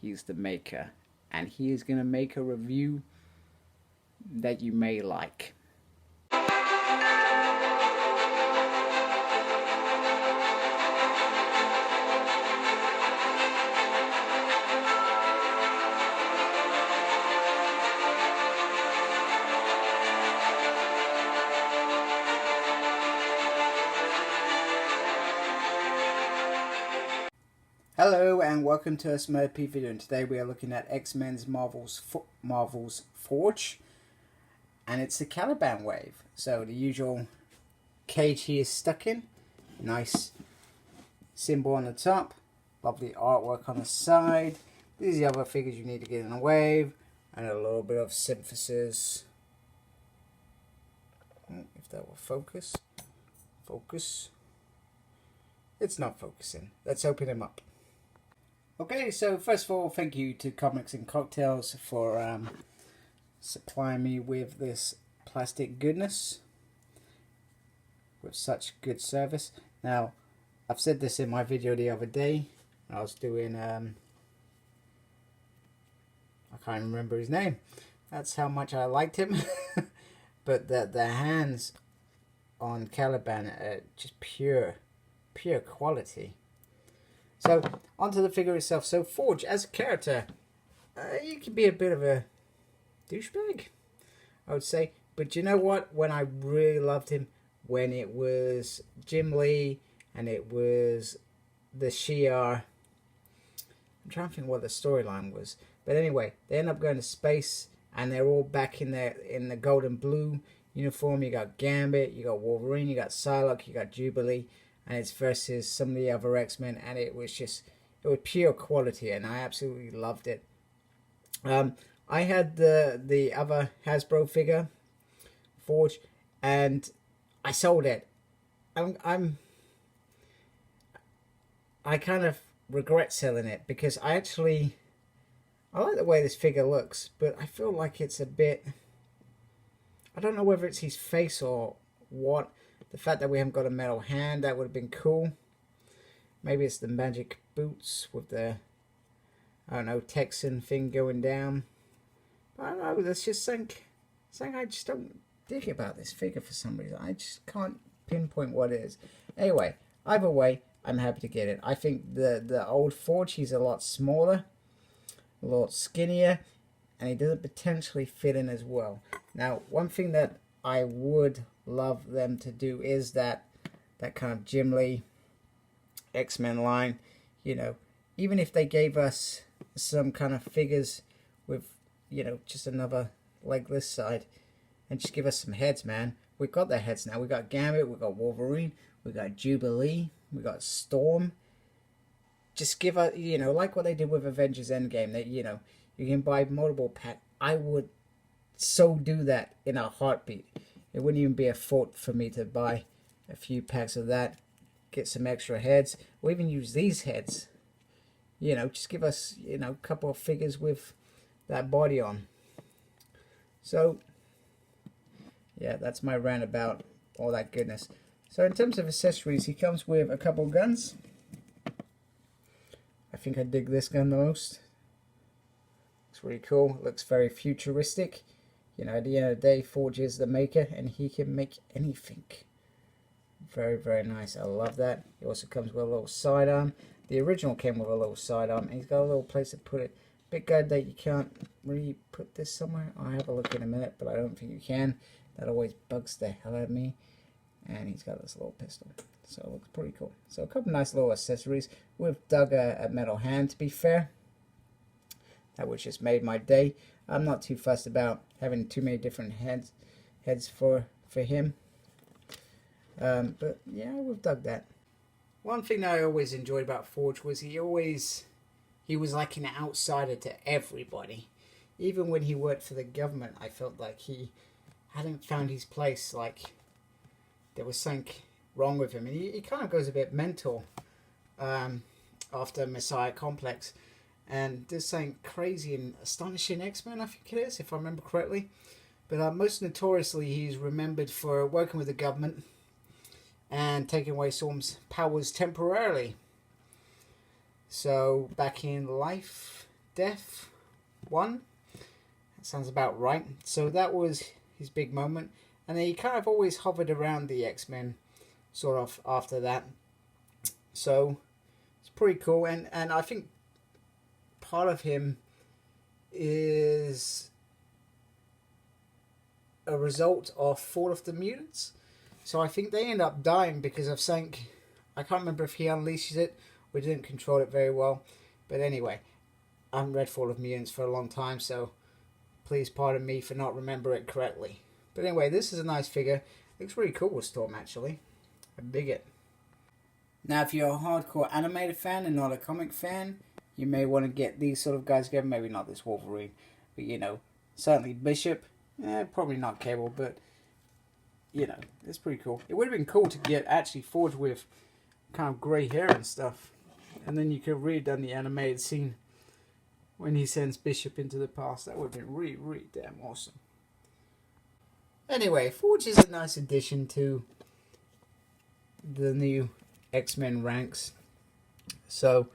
He's the maker, and he is going to make a review that you may like. Hello and welcome to a Smurfy video, and today we are looking at X-Men's Marvel's Forge, and it's the Caliban wave. So the usual cage he is stuck in, nice symbol on the top, lovely artwork on the side. These are the other figures you need to get in the wave, and a little bit of synthesis. If that will focus. It's not focusing. Let's open him up. Okay, so first of all, thank you to Comics and Cocktails for supplying me with this plastic goodness with such good service. Now, I've said this in my video the other day. I was doing, I can't remember his name. That's how much I liked him. But the hands on Caliban are just pure quality. So, onto the figure itself. So, Forge, as a character, you can be a bit of a douchebag, I would say. But you know what? When I really loved him, when it was Jim Lee and it was the Shi'ar, I'm trying to think what the storyline was. But anyway, they end up going to space, and they're all back in the gold and blue uniform. You got Gambit, you got Wolverine, you got Psylocke, you got Jubilee. And it's versus some of the other X-Men, and it was pure quality, and I absolutely loved it. I had the other Hasbro figure, Forge, and I sold it. I kind of regret selling it because I like the way this figure looks, but I feel like it's a bit, I don't know whether it's his face or what. The fact that we haven't got a metal hand, that would have been cool. Maybe it's the magic boots with the, I don't know, Texan thing going down. I don't know, that's just something I just don't dig about this figure for some reason. I just can't pinpoint what it is. Anyway, either way, I'm happy to get it. I think the old Forge, he's a lot smaller, a lot skinnier, and he doesn't potentially fit in as well. Now, one thing that I would love them to do is that kind of Jim Lee X-Men line, you know, even if they gave us some kind of figures with, you know, just another legless side, and just give us some heads, man. We've got their heads now. We got Gambit, we got Wolverine, we got Jubilee, we got Storm. Just give us, you know, like what they did with Avengers Endgame, that, you know, you can buy multiple packs. I would so do that in a heartbeat. It wouldn't even be a thought for me to buy a few packs of that, get some extra heads, or even use these heads. You know, just give us, you know, a couple of figures with that body on. So, yeah, that's my rant about all that goodness. So in terms of accessories, he comes with a couple guns. I think I dig this gun the most. It's really cool. It looks very futuristic. You know, at the end of the day, Forge is the maker, and he can make anything. Very, very nice. I love that. He also comes with a little sidearm. The original came with a little sidearm, and he's got a little place to put it. Bit good that you can't really put this somewhere. I'll have a look in a minute, but I don't think you can. That always bugs the hell out of me. And he's got this little pistol. So it looks pretty cool. So a couple nice little accessories. We've dug a metal hand, to be fair. That which just made my day. I'm not too fussed about having too many different heads for him. But yeah, we've dug that. One thing that I always enjoyed about Forge was he was like an outsider to everybody. Even when he worked for the government, I felt like he hadn't found his place. Like there was something wrong with him, and he kind of goes a bit mental after Messiah Complex. And there's something crazy and astonishing X-Men, I think it is, if I remember correctly. But most notoriously, he's remembered for working with the government and taking away Storm's powers temporarily. So back in life, Death 1. That sounds about right. So that was his big moment. And then he kind of always hovered around the X-Men sort of after that. So it's pretty cool. And I think part of him is a result of Fall of the Mutants. So I think they end up dying because of something. I can't remember if he unleashes it or didn't control it very well. But anyway, I haven't read Fall of Mutants for a long time, so please pardon me for not remembering it correctly. But anyway, this is a nice figure. Looks really cool with Storm, actually. I dig it. Now, if you're a hardcore animated fan and not a comic fan, you may want to get these sort of guys together. Maybe not this Wolverine, but you know, certainly Bishop. Probably not Cable, but you know, it's pretty cool. It would have been cool to get actually Forged with kind of grey hair and stuff. And then you could have really done the animated scene when he sends Bishop into the past. That would have been really, really damn awesome. Anyway, Forge is a nice addition to the new X-Men ranks. So,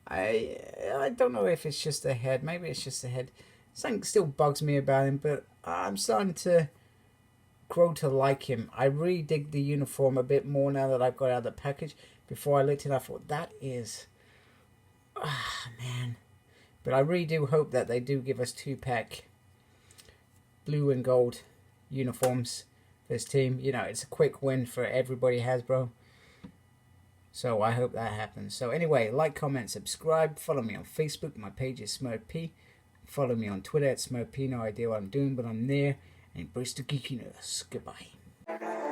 I don't know if it's just the head. Maybe it's just the head. Something still bugs me about him, but I'm starting to grow to like him. I really dig the uniform a bit more now that I've got out of the package. Before I looked at it, I thought, that is... man. But I really do hope that they do give us 2-pack blue and gold uniforms for this team. You know, it's a quick win for everybody, Hasbro. So I hope that happens. So anyway, like, comment, subscribe. Follow me on Facebook. My page is SmurP. Follow me on Twitter at SmurP. No idea what I'm doing, but I'm there. And embrace the geekiness. Goodbye.